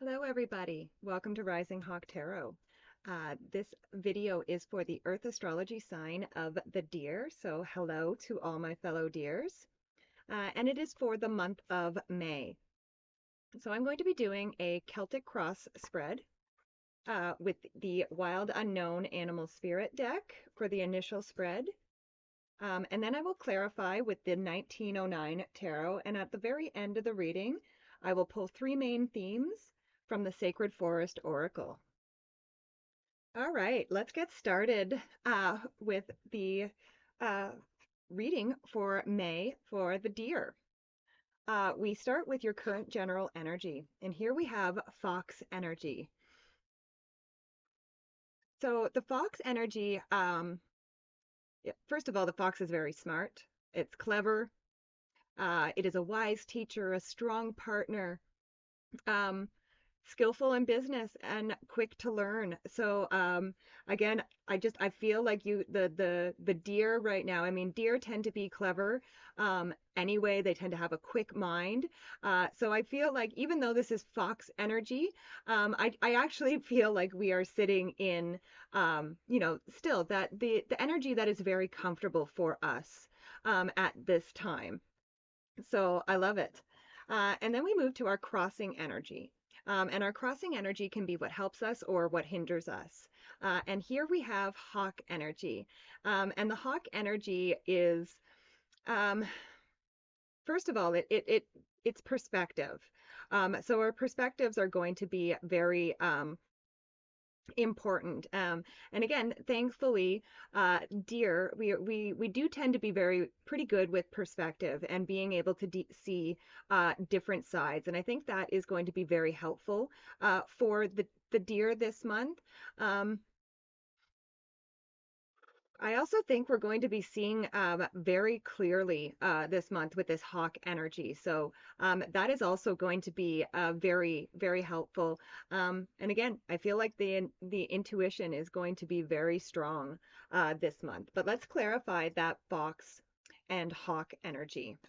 Hello, everybody. Welcome to Rising Hawk Tarot. This video is for the Earth astrology sign of the deer. So hello to all my fellow deers. And it is for the month of May. So I'm going to be doing a Celtic cross spread with the Wild Unknown Animal Spirit deck for the initial spread. And then I will clarify with the 1909 tarot. And at the very end of the reading, I will pull three main themes from the Sacred Forest Oracle. All right, let's get started with the reading for May for the deer. We start with your current general energy, and here we have fox energy. So the fox energy, first of all, the fox is very smart. It's clever. It is a wise teacher, a strong partner. Skillful in business and quick to learn. So again, I feel like the deer right now, I mean, deer tend to be clever anyway. They tend to have a quick mind. So I feel like even though this is fox energy, I actually feel like we are sitting in still that the energy that is very comfortable for us at this time. So I love it. And then we move to our crossing energy. And our crossing energy can be what helps us or what hinders us. And here we have hawk energy. And the hawk energy is, first of all, it's perspective. So our perspectives are going to be very important. And again, thankfully, deer, we do tend to be pretty good with perspective and being able to see different sides. And I think that is going to be very helpful for the deer this month. I also think we're going to be seeing very clearly this month with this hawk energy. So that is also going to be very, very helpful. And again, I feel like the intuition is going to be very strong this month. But let's clarify that fox and hawk energy.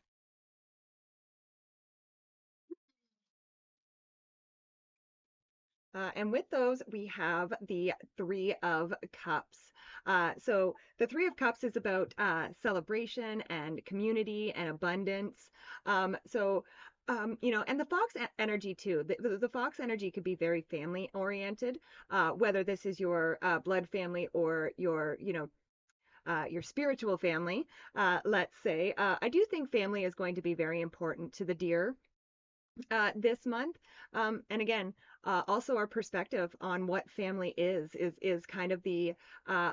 And with those, we have the Three of Cups. So the Three of Cups is about celebration and community and abundance. And the fox energy too. The fox energy could be very family oriented, whether this is your blood family or your spiritual family, let's say. I do think family is going to be very important to the deer this month. And again, also our perspective on what family is kind of the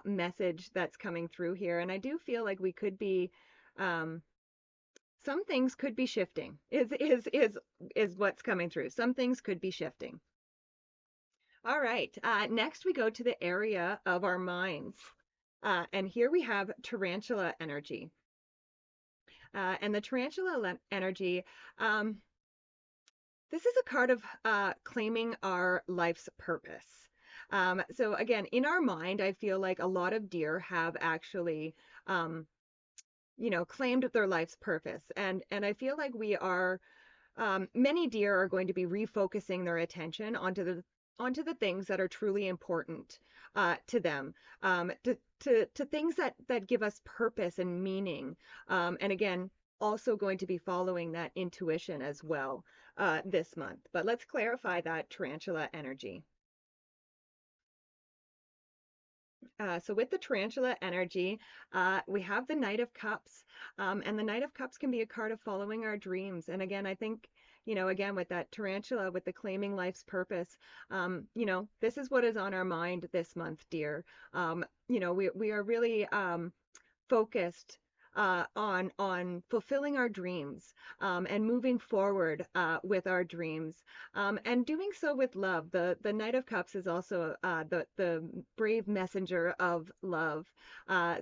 message that's coming through here. And I do feel like we could be, some things could be shifting, is what's coming through. Some things could be shifting. All right, next we go to the area of our minds. And here we have tarantula energy. And the tarantula energy, this is a card of claiming our life's purpose. So again, in our mind, I feel like a lot of deer have actually, claimed their life's purpose. And I feel like we are, many deer are going to be refocusing their attention onto the things that are truly important to them, to things that give us purpose and meaning. And again, also going to be following that intuition as well this month. But let's clarify that tarantula energy. So with the tarantula energy, we have the Knight of Cups. And the Knight of Cups can be a card of following our dreams. And again, I think, again, with that tarantula, with the claiming life's purpose, this is what is on our mind this month, dear. We are really focused on fulfilling our dreams and moving forward with our dreams and doing so with love. The Knight of Cups is also the brave messenger of love.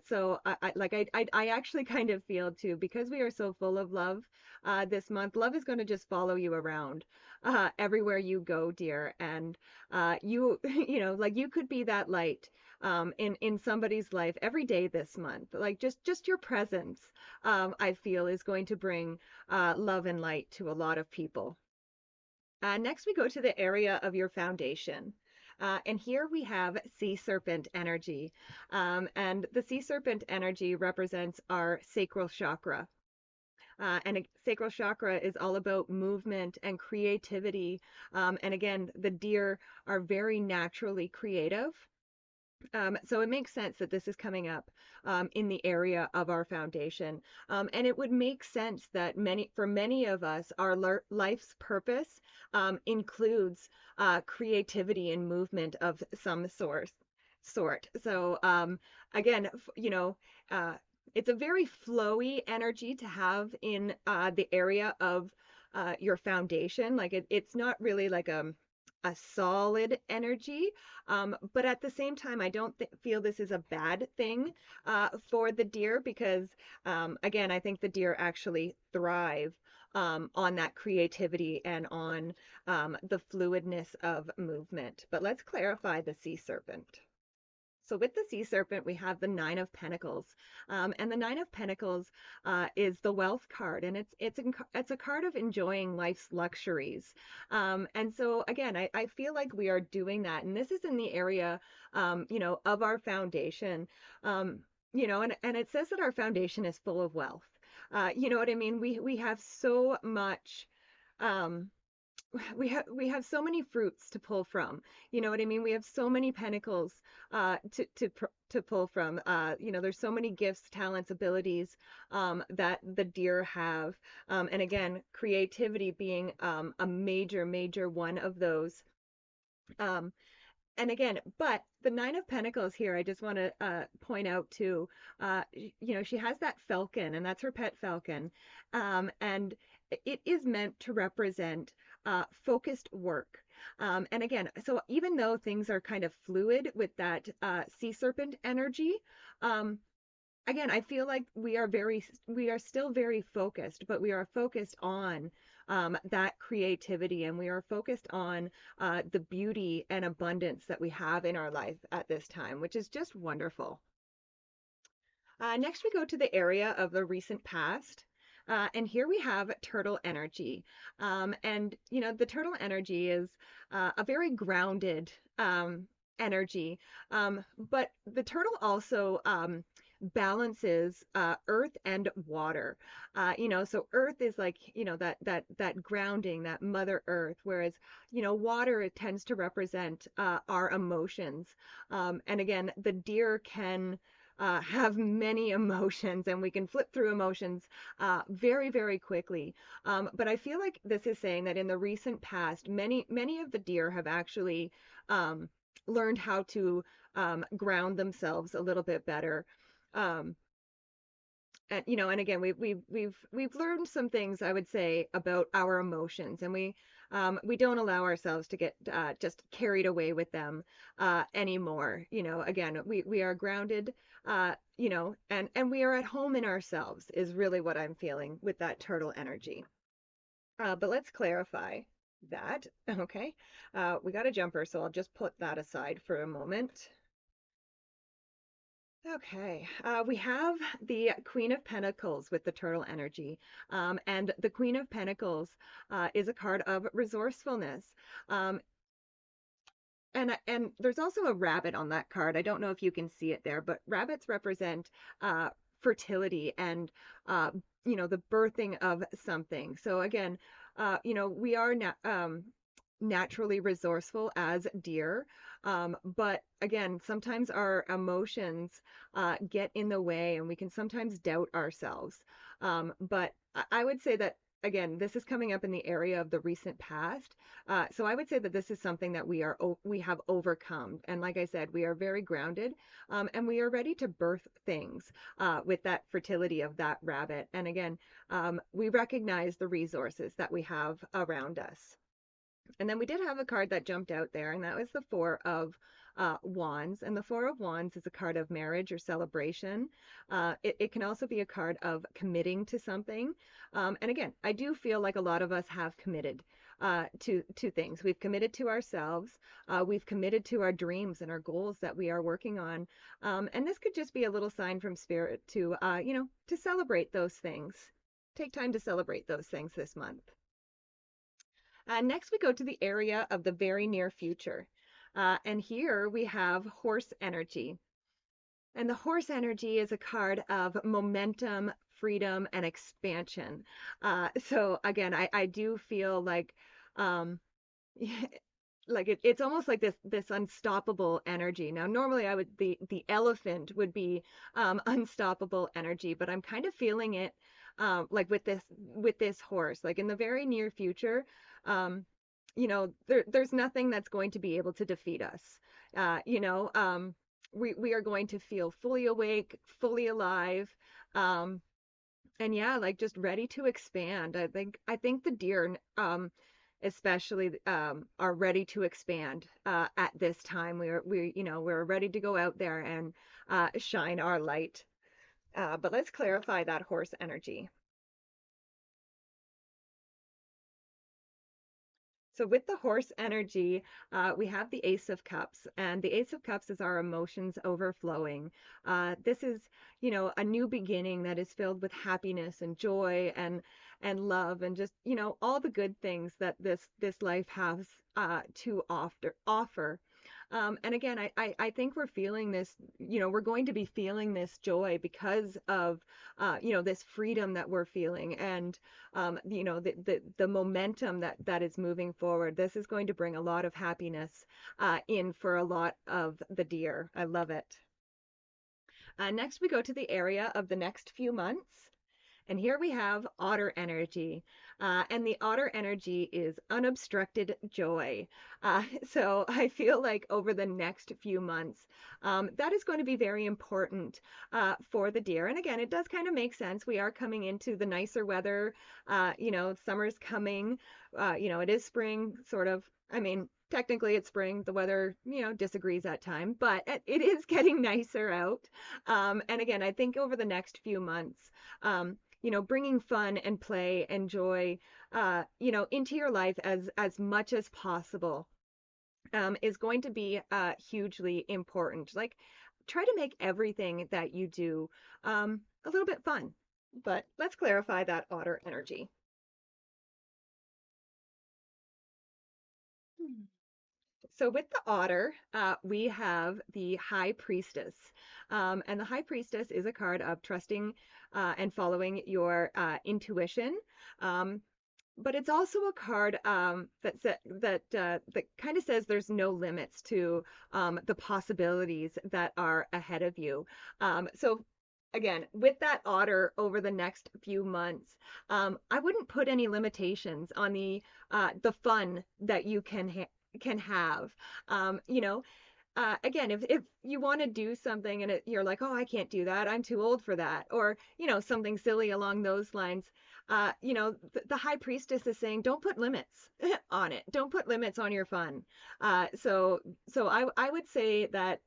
So I actually kind of feel too, because we are so full of love this month, love is going to just follow you around everywhere you go, dear. And you could be that light in somebody's life every day this month. Like just your presence, I feel, is going to bring love and light to a lot of people. Next, we go to the area of your foundation. And here we have sea serpent energy. And the sea serpent energy represents our sacral chakra. Sacral chakra is all about movement and creativity. And again, the deer are very naturally creative. So it makes sense that this is coming up in the area of our foundation. And it would make sense that for many of us, our life's purpose includes creativity and movement of some sort. So again, uh, it's a very flowy energy to have in the area of your foundation. Like it's not really like a solid energy. But at the same time, I don't feel this is a bad thing for the deer because, again, I think the deer actually thrive on that creativity and on the fluidness of movement. But let's clarify the sea serpent. So with the sea serpent, we have the Nine of Pentacles, and the Nine of Pentacles is the Wealth card, and it's a card of enjoying life's luxuries. And so again, I feel like we are doing that, and this is in the area, of our foundation, and it says that our foundation is full of wealth. You know what I mean? We have so much. Um, we have so many fruits to pull from. You know what I mean? We have so many pentacles to pull from. There's so many gifts, talents, abilities that the deer have. And again, creativity being a major one of those. Um, and again, but the Nine of Pentacles here, I just want to point out too, she has that falcon, and that's her pet falcon. And it is meant to represent focused work. And again, so even though things are kind of fluid with that sea serpent energy, um, again, I feel like we are still very focused, but we are focused on that creativity, and we are focused on the beauty and abundance that we have in our life at this time, which is just wonderful. Next, we go to the area of the recent past. And here we have turtle energy. The turtle energy is a very grounded energy. But the turtle also balances earth and water. So earth is like, that grounding, that mother earth, whereas, water, it tends to represent our emotions. And again, the deer can have many emotions, and we can flip through emotions very quickly. But I feel like this is saying that in the recent past, many of the deer have actually um, learned how to ground themselves a little bit better. Um, and again, we've learned some things, I would say, about our emotions, and we don't allow ourselves to get just carried away with them anymore. Again, we are grounded, and we are at home in ourselves is really what I'm feeling with that turtle energy. But let's clarify that. Okay, we got a jumper, so I'll just put that aside for a moment. Okay, we have the Queen of Pentacles with the turtle energy. And the Queen of Pentacles is a card of resourcefulness. Um, and there's also a rabbit on that card. I don't know if you can see it there, but rabbits represent fertility and the birthing of something. So again, we are naturally resourceful as deer. But again, sometimes our emotions get in the way, and we can sometimes doubt ourselves. But I would say that, again, this is coming up in the area of the recent past. So I would say that this is something that we have overcome. And like I said, we are very grounded, and we are ready to birth things with that fertility of that rabbit. And again, we recognize the resources that we have around us. And then we did have a card that jumped out there, and that was the Four of Wands. And the Four of Wands is a card of marriage or celebration. It can also be a card of committing to something. And again, I do feel like a lot of us have committed to things. We've committed to ourselves. We've committed to our dreams and our goals that we are working on. And this could just be a little sign from Spirit to celebrate those things. Take time to celebrate those things this month. Next, we go to the area of the very near future. And here we have horse energy. And the horse energy is a card of momentum, freedom, and expansion. So again, I do feel um, like it's almost like this unstoppable energy. Now, normally I would the elephant would be unstoppable energy, but I'm kind of feeling it like with this horse, like in the very near future. Um, there's nothing that's going to be able to defeat us. We are going to feel fully awake, fully alive. Um, and yeah, like just ready to expand. I think the deer especially are ready to expand at this time. We're ready to go out there and shine our light. But let's clarify that horse energy. So with the horse energy, we have the Ace of Cups, and the Ace of Cups is our emotions overflowing. This is, a new beginning that is filled with happiness and joy and love and just, all the good things that this life has to offer. And again, I think we're feeling this, we're going to be feeling this joy because of, this freedom that we're feeling and, the momentum that is moving forward. This is going to bring a lot of happiness in for a lot of the deer. I love it. Next, we go to the area of the next few months. And here we have otter energy. And the otter energy is unobstructed joy. So I feel like over the next few months, that is going to be very important for the deer. And again, it does kind of make sense. We are coming into the nicer weather. Summer's coming. It is spring, sort of. I mean, technically it's spring. The weather, disagrees at time, but it is getting nicer out. And again, I think over the next few months, bringing fun and play and joy, into your life as much as possible, is going to be hugely important. Like, try to make everything that you do a little bit fun. But let's clarify that otter energy. So with the otter, we have the High Priestess. And the High Priestess is a card of trusting and following your intuition. Um, but it's also a card that kind of says there's no limits to the possibilities that are ahead of you. So again, with that otter over the next few months, I wouldn't put any limitations on the fun that you can have. Um, you know, again, if you want to do something and you're like, oh, I can't do that, I'm too old for that, or something silly along those lines, the high priestess is saying, don't put limits on it. Don't put limits on your fun. So I would say that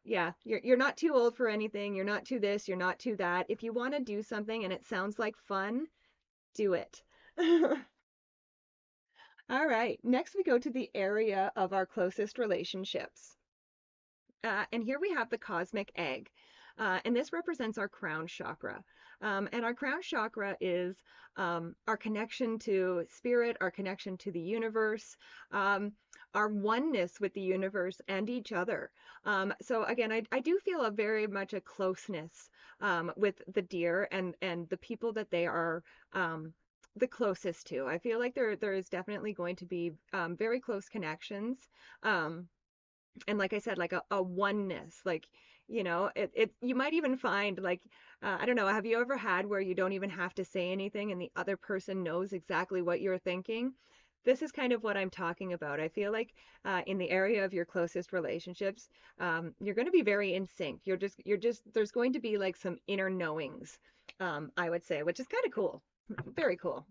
yeah, you're not too old for anything. You're not too this. You're not too that. If you want to do something and it sounds like fun, do it. All right, next we go to the area of our closest relationships. And here we have the cosmic egg. And this represents our crown chakra. And our crown chakra is our connection to spirit, our connection to the universe, our oneness with the universe and each other. So again, I do feel a very much a closeness with the deer and the people that they are the closest to. I feel like there is definitely going to be very close connections. And like I said, like a oneness, like, you might even find like, I don't know, have you ever had where you don't even have to say anything and the other person knows exactly what you're thinking? This is kind of what I'm talking about. I feel like in the area of your closest relationships, you're going to be very in sync. There's going to be like some inner knowings, I would say, which is kind of cool. Very cool.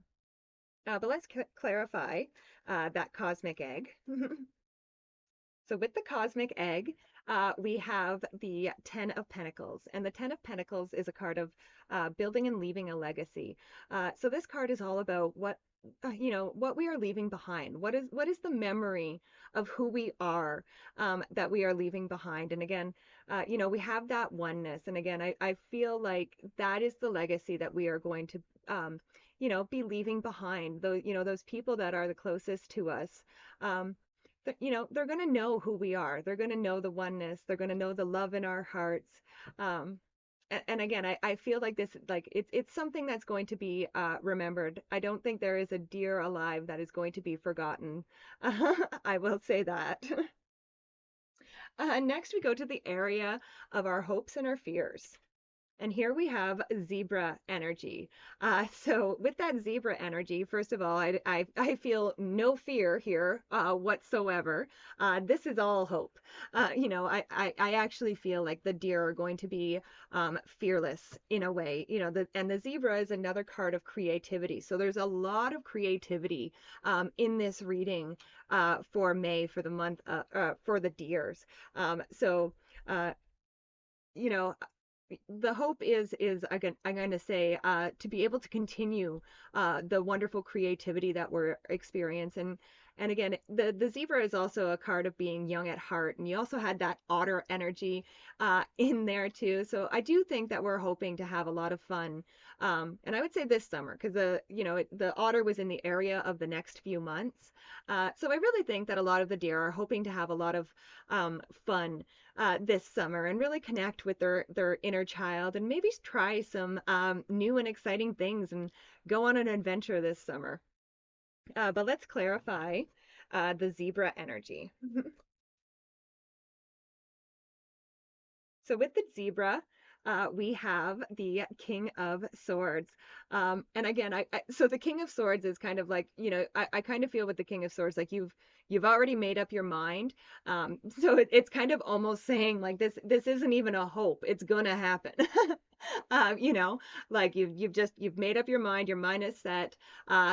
But let's clarify that cosmic egg. So with the cosmic egg, we have the Ten of Pentacles, and the Ten of Pentacles is a card of building and leaving a legacy. So this card is all about what we are leaving behind. What is the memory of who we are that we are leaving behind? And again, we have that oneness. And again, I feel like that is the legacy that we are going to, be leaving behind those, those people that are the closest to us. Um, they're going to know who we are. They're going to know the oneness. They're going to know the love in our hearts. And again, I feel like this, like it's something that's going to be remembered. I don't think there is a deer alive that is going to be forgotten. I will say that. Next, we go to the area of our hopes and our fears. And here we have zebra energy. So with that zebra energy, first of all, I feel no fear here whatsoever. This is all hope. I actually feel like the deer are going to be fearless in a way. And the zebra is another card of creativity. So there's a lot of creativity in this reading for May, for the month, for the deers. So, uh, you know, the hope is I'm going to say to be able to continue the wonderful creativity that we're experiencing. And again, the zebra is also a card of being young at heart, and you also had that otter energy in there too. So I do think that we're hoping to have a lot of fun, and I would say this summer, because the otter was in the area of the next few months. So I really think that a lot of the deer are hoping to have a lot of fun this summer and really connect with their inner child, and maybe try some new and exciting things and go on an adventure this summer. But let's clarify the zebra energy. So with the zebra, we have the King of Swords. And again, so the King of Swords is kind of like, I kind of feel with the King of Swords, like you've already made up your mind. So it's kind of almost saying like this isn't even a hope. It's gonna happen. Um, you know, like you've made up your mind. Your mind is set.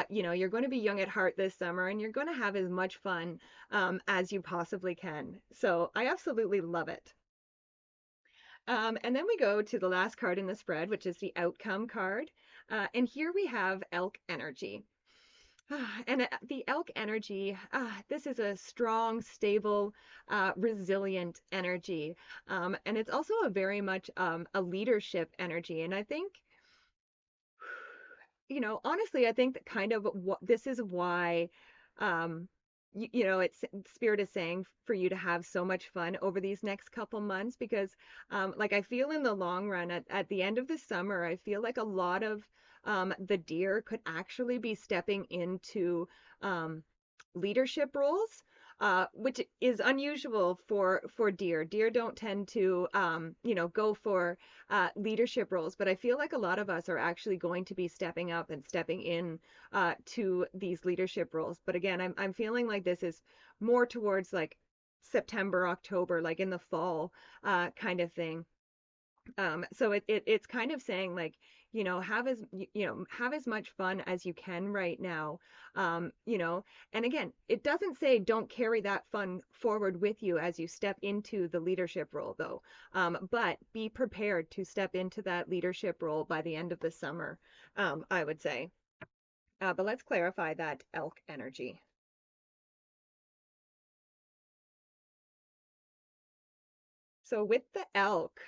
You're going to be young at heart this summer, and you're going to have as much fun as you possibly can. So I absolutely love it. And then we go to the last card in the spread, which is the outcome card. And here we have elk energy. And the elk energy, this is a strong, stable, resilient energy. And it's also a very much a leadership energy. And I think, honestly, I think that kind of what this is why, um, it's Spirit is saying for you to have so much fun over these next couple months because, like, I feel in the long run, at the end of the summer, I feel like a lot of the deer could actually be stepping into um, leadership roles. Which is unusual for deer. Deer don't tend to, go for leadership roles, but I feel like a lot of us are actually going to be stepping up and stepping in to these leadership roles. But again, I'm feeling like this is more towards like September, October, like in the fall kind of thing. So it's kind of saying like, have as much fun as you can right now. And again, it doesn't say don't carry that fun forward with you as you step into the leadership role though. But be prepared to step into that leadership role by the end of the summer, I would say. But let's clarify that elk energy. So with the elk,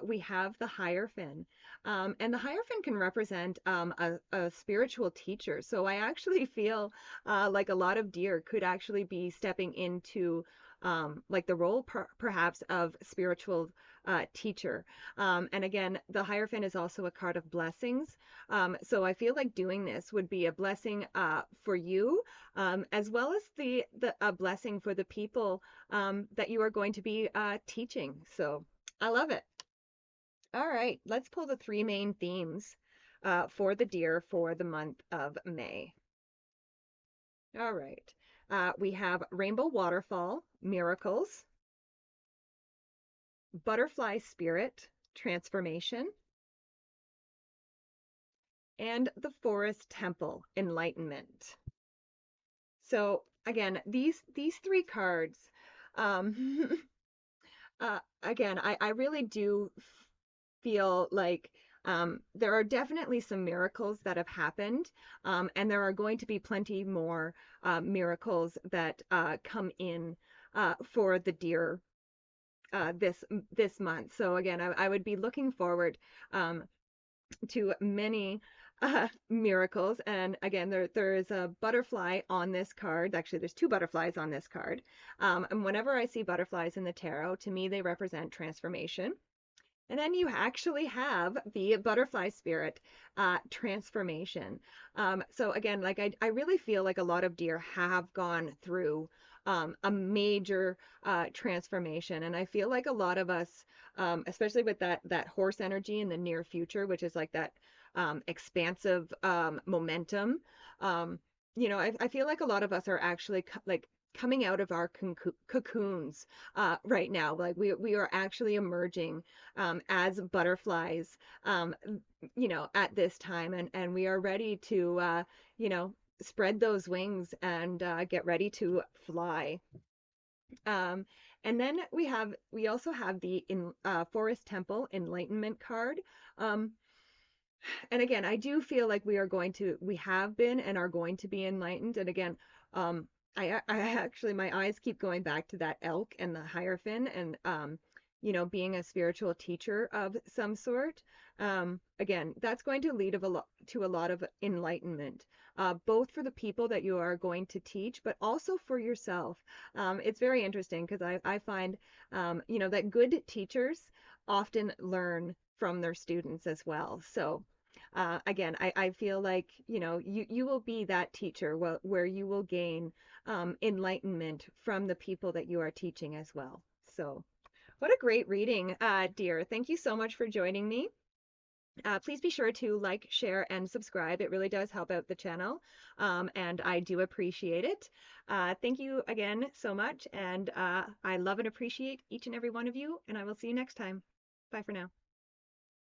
we have the Hierophant, and the Hierophant can represent a spiritual teacher. So I actually feel like a lot of deer could actually be stepping into like the role perhaps of spiritual teacher. And again, the Hierophant is also a card of blessings. So I feel like doing this would be a blessing for you, as well as the a blessing for the people that you are going to be teaching. So I love it. All right, let's pull the three main themes for the deer for the month of May. All right. We have Rainbow Waterfall, Miracles, Butterfly Spirit, Transformation, and the Forest Temple, Enlightenment. So again, these three cards, um, again, I really do feel like there are definitely some miracles that have happened, and there are going to be plenty more miracles that come in for the deer this month. So again, I would be looking forward um, to many miracles. And again, there is a butterfly on this card. Actually, there's two butterflies on this card. And whenever I see butterflies in the tarot, to me, they represent transformation. And then you actually have the butterfly spirit, transformation. So again, like I really feel like a lot of deer have gone through a major transformation, and I feel like a lot of us, especially with that horse energy in the near future, which is like that expansive momentum. Um, I feel like a lot of us are actually like coming out of our cocoons right now. Like we are actually emerging as butterflies, at this time, and we are ready to, spread those wings and get ready to fly. Um, and then we also have the Forest Temple Enlightenment card. Um, and again, I do feel like we have been and are going to be enlightened. And again, um, I actually, my eyes keep going back to that elk and the hierophant and, being a spiritual teacher of some sort. Again, that's going to lead to a lot of enlightenment, both for the people that you are going to teach, but also for yourself. It's very interesting because I find, that good teachers often learn from their students as well. So, again, I feel like, you will be that teacher where you will gain enlightenment from the people that you are teaching as well. So, what a great reading, dear. Thank you so much for joining me. Please be sure to like, share, and subscribe. It really does help out the channel, and I do appreciate it. Thank you again so much, and I love and appreciate each and every one of you, and I will see you next time. Bye for now.